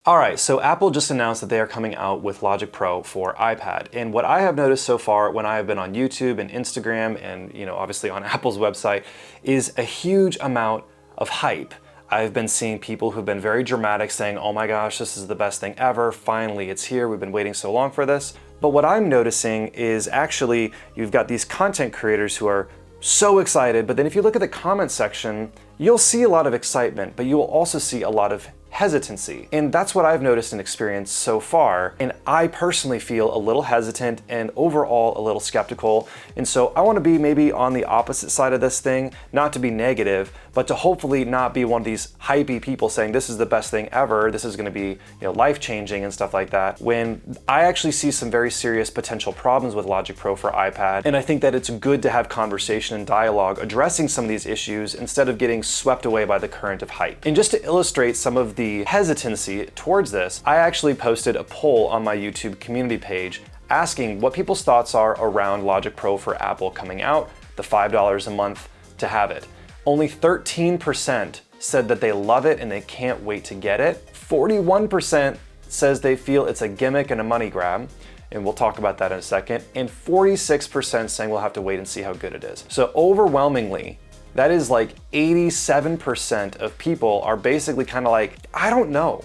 All right, so Apple just announced that they are coming out with Logic Pro for iPad. And what I have noticed so far when I have been on YouTube and Instagram and, obviously on Apple's website is a huge amount of hype. I've been seeing people who've been very dramatic saying, oh my gosh, this is the best thing ever. Finally, it's here. We've been waiting so long for this. But what I'm noticing is actually you've got these content creators who are so excited, but then if you look at the comment section, you'll see a lot of excitement, but you will also see a lot of hesitancy. And that's what I've noticed and experienced so far. And I personally feel a little hesitant and overall a little skeptical. And so I want to be maybe on the opposite side of this thing, not to be negative, but to hopefully not be one of these hypey people saying this is the best thing ever, this is going to be life-changing and stuff like that, when I actually see some very serious potential problems with Logic Pro for iPad. And I think that it's good to have conversation and dialogue addressing some of these issues instead of getting swept away by the current of hype. And just to illustrate some of the hesitancy towards this, I actually posted a poll on my YouTube community page asking what people's thoughts are around Logic Pro for Apple coming out, the $5 a month to have it. Only 13% said that they love it and they can't wait to get it. 41% says they feel it's a gimmick and a money grab, and we'll talk about that in a second. And 46% saying we'll have to wait and see how good it is. So overwhelmingly, that is like 87% of people are basically kind of like, I don't know.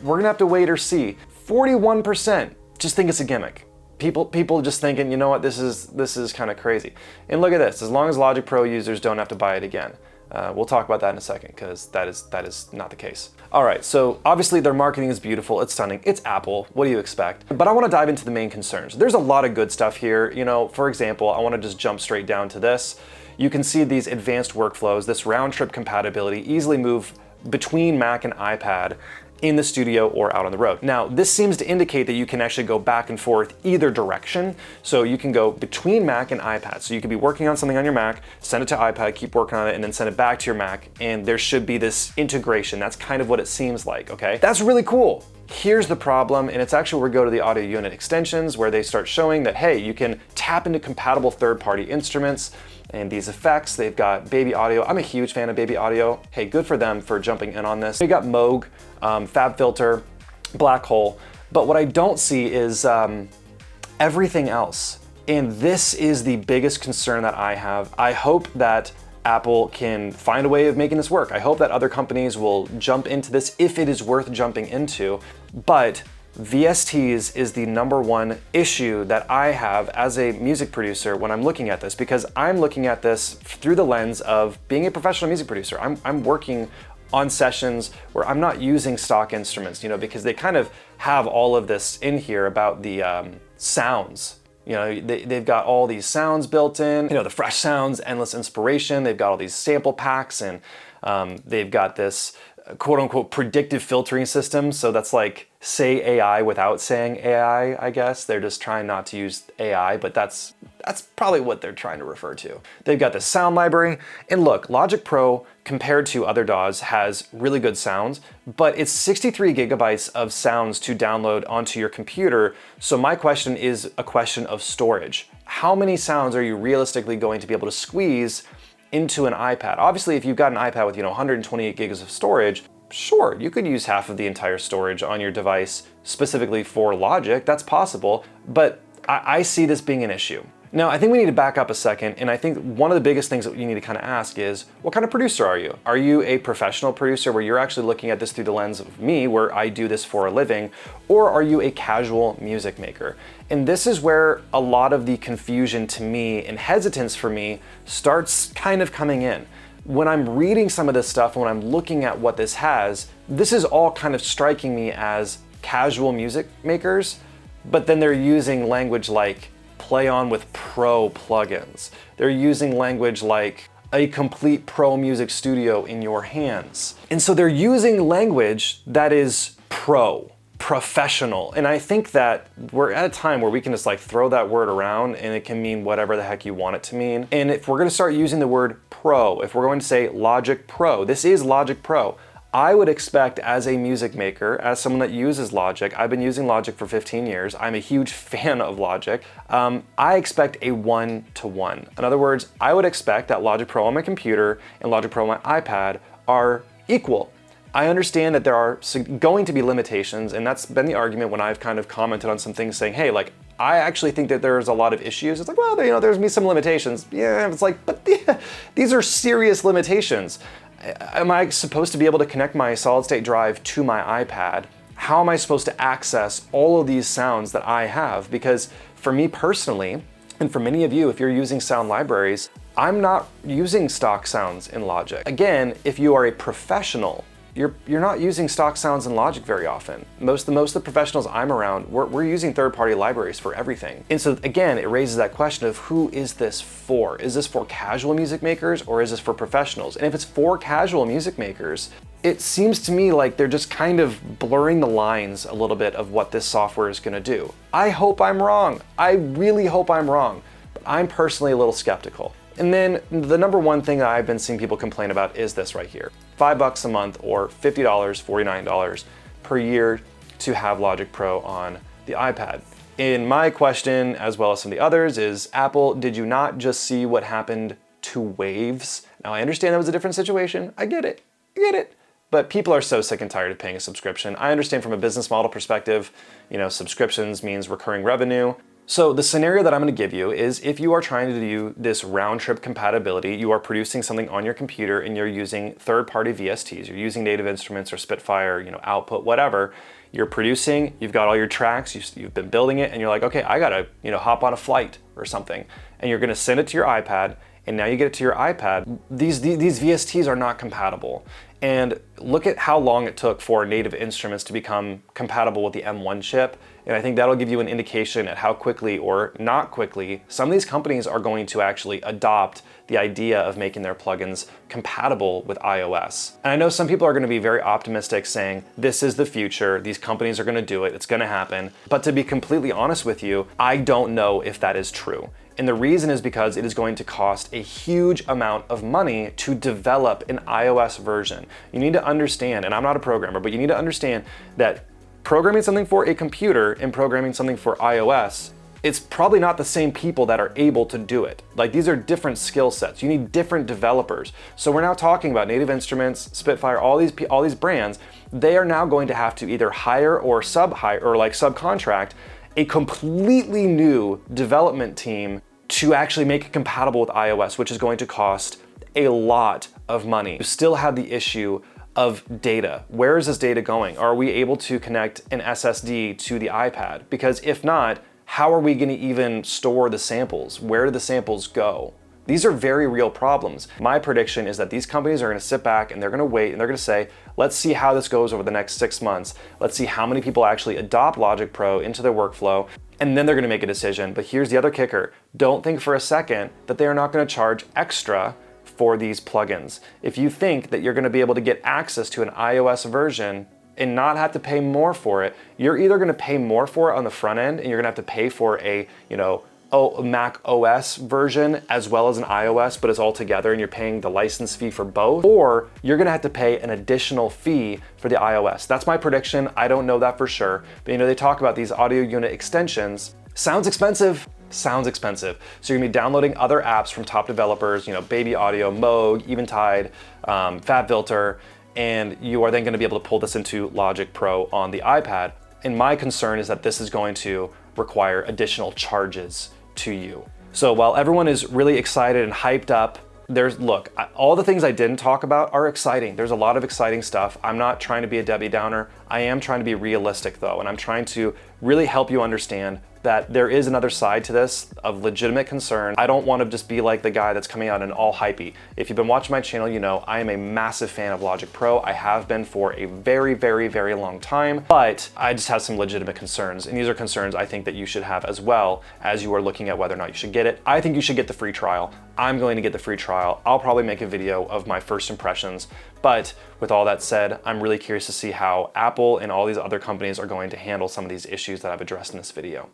We're gonna have to wait or see. 41% just think it's a gimmick. People just thinking, you know what, this is kind of crazy. And look at this, as long as Logic Pro users don't have to buy it again. We'll talk about that in a second because that is not the case. All right, so obviously their marketing is beautiful, it's stunning, it's Apple, what do you expect? But I wanna dive into the main concerns. There's a lot of good stuff here. For example, I wanna just jump straight down to this. You can see these advanced workflows, this round trip compatibility, easily move between Mac and iPad in the studio or out on the road. Now, this seems to indicate that you can actually go back and forth either direction. So you can go between Mac and iPad. So you could be working on something on your Mac, send it to iPad, keep working on it, and then send it back to your Mac. And there should be this integration. That's kind of what it seems like, okay? That's really cool. Here's the problem, and it's actually where we go to the audio unit extensions where they start showing that, hey, you can tap into compatible third-party instruments and these effects. They've got Baby Audio. I'm a huge fan of Baby Audio. Hey, good for them for jumping in on this. We got Moog, Fab Filter, Black Hole, but what I don't see is everything else. And this is the biggest concern that I have. I hope that Apple can find a way of making this work. I hope that other companies will jump into this if it is worth jumping into. But VSTs is the number one issue that I have as a music producer when I'm looking at this, because I'm looking at this through the lens of being a professional music producer. I'm working on sessions where I'm not using stock instruments, because they kind of have all of this in here about the sounds. They've got all these sounds built in, the fresh sounds, endless inspiration. They've got all these sample packs, and they've got this quote unquote predictive filtering system. So that's like say AI without saying AI, I guess. They're just trying not to use AI, but that's probably what they're trying to refer to. They've got this sound library, and look, Logic Pro compared to other DAWs has really good sounds, but it's 63 gigabytes of sounds to download onto your computer. So my question is a question of storage. How many sounds are you realistically going to be able to squeeze into an iPad? Obviously, if you've got an iPad with 128 gigs of storage, sure, you could use half of the entire storage on your device specifically for Logic. That's possible, but I see this being an issue. Now, I think we need to back up a second, and I think one of the biggest things that you need to kind of ask is, what kind of producer are you? Are you a professional producer where you're actually looking at this through the lens of me, where I do this for a living, or are you a casual music maker? And this is where a lot of the confusion to me and hesitance for me starts kind of coming in. When I'm reading some of this stuff, when I'm looking at what this has, this is all kind of striking me as casual music makers, but then they're using language like play on with pro plugins. They're using language like a complete pro music studio in your hands. And so they're using language that is professional. And I think that we're at a time where we can just like throw that word around and it can mean whatever the heck you want it to mean. And if we're gonna start using the word pro, if we're going to say Logic Pro, this is Logic Pro. I would expect as a music maker, as someone that uses Logic, I've been using Logic for 15 years, I'm a huge fan of Logic, I expect a one-to-one. In other words, I would expect that Logic Pro on my computer and Logic Pro on my iPad are equal. I understand that there are going to be limitations, and that's been the argument when I've kind of commented on some things saying, hey, like, I actually think that there's a lot of issues. It's like, well, you know, there's me some limitations. Yeah, it's like, but these are serious limitations. Am I supposed to be able to connect my solid state drive to my iPad? How am I supposed to access all of these sounds that I have? Because for me personally, and for many of you, if you're using sound libraries, I'm not using stock sounds in Logic. Again, if you are a professional, you're not using stock sounds in Logic very often. Most of the professionals I'm around, we're using third-party libraries for everything. And so again, it raises that question of who is this for? Is this for casual music makers or is this for professionals? And if it's for casual music makers, it seems to me like they're just kind of blurring the lines a little bit of what this software is gonna do. I hope I'm wrong. I really hope I'm wrong, but I'm personally a little skeptical. And then the number one thing that I've been seeing people complain about is this right here. $5 a month or $50, $49 per year to have Logic Pro on the iPad. And my question, as well as some of the others, is Apple, did you not just see what happened to Waves? Now I understand that was a different situation. I get it. But people are so sick and tired of paying a subscription. I understand from a business model perspective, you know, subscriptions means recurring revenue. So the scenario that I'm going to give you is if you are trying to do this round trip compatibility, you are producing something on your computer and you're using third-party VSTs, you're using Native Instruments or Spitfire, you know, output, whatever. You're producing, you've got all your tracks, you've been building it, and you're like, okay, I gotta, you know, hop on a flight or something. And you're gonna send it to your iPad, and now you get it to your iPad. These VSTs are not compatible. And look at how long it took for Native Instruments to become compatible with the M1 chip. And I think that'll give you an indication at how quickly or not quickly some of these companies are going to actually adopt the idea of making their plugins compatible with iOS. And I know some people are going to be very optimistic saying, this is the future, these companies are going to do it, it's going to happen. But to be completely honest with you, I don't know if that is true. And the reason is because it is going to cost a huge amount of money to develop an iOS version. You need to understand, and I'm not a programmer, but you need to understand that programming something for a computer and programming something for iOS, it's probably not the same people that are able to do it. Like, these are different skill sets. You need different developers. So we're now talking about Native Instruments, Spitfire, all these brands. They are now going to have to either hire or subcontract a completely new development team to actually make it compatible with iOS, which is going to cost a lot of money. You still have the issue of data. Where is this data going? Are we able to connect an SSD to the iPad? Because if not, how are we going to even store the samples? Where do the samples go? These are very real problems. My prediction is that these companies are going to sit back and they're going to wait and they're going to say, let's see how this goes over the next 6 months. Let's see how many people actually adopt Logic Pro into their workflow, and then they're going to make a decision. But here's the other kicker. Don't think for a second that they are not going to charge extra for these plugins. If you think that you're going to be able to get access to an iOS version and not have to pay more for it, you're either going to pay more for it on the front end and you're going to have to pay for a, Mac OS version as well as an iOS, but it's all together and you're paying the license fee for both, or you're gonna have to pay an additional fee for the iOS. That's my prediction. I don't know that for sure, but they talk about these audio unit extensions. Sounds expensive. So you're gonna be downloading other apps from top developers, Baby Audio, Moog, Eventide, FabFilter, and you are then gonna be able to pull this into Logic Pro on the iPad. And my concern is that this is going to require additional charges to you. So while everyone is really excited and hyped up, all the things I didn't talk about are exciting. There's a lot of exciting stuff. I'm not trying to be a Debbie Downer. I am trying to be realistic though, and I'm trying to really help you understand that there is another side to this of legitimate concern. I don't want to just be like the guy that's coming out and all hypey. If you've been watching my channel, you know I am a massive fan of Logic Pro. I have been for a very, very, very long time, but I just have some legitimate concerns. And these are concerns I think that you should have as well as you are looking at whether or not you should get it. I think you should get the free trial. I'm going to get the free trial. I'll probably make a video of my first impressions. But with all that said, I'm really curious to see how Apple and all these other companies are going to handle some of these issues that I've addressed in this video.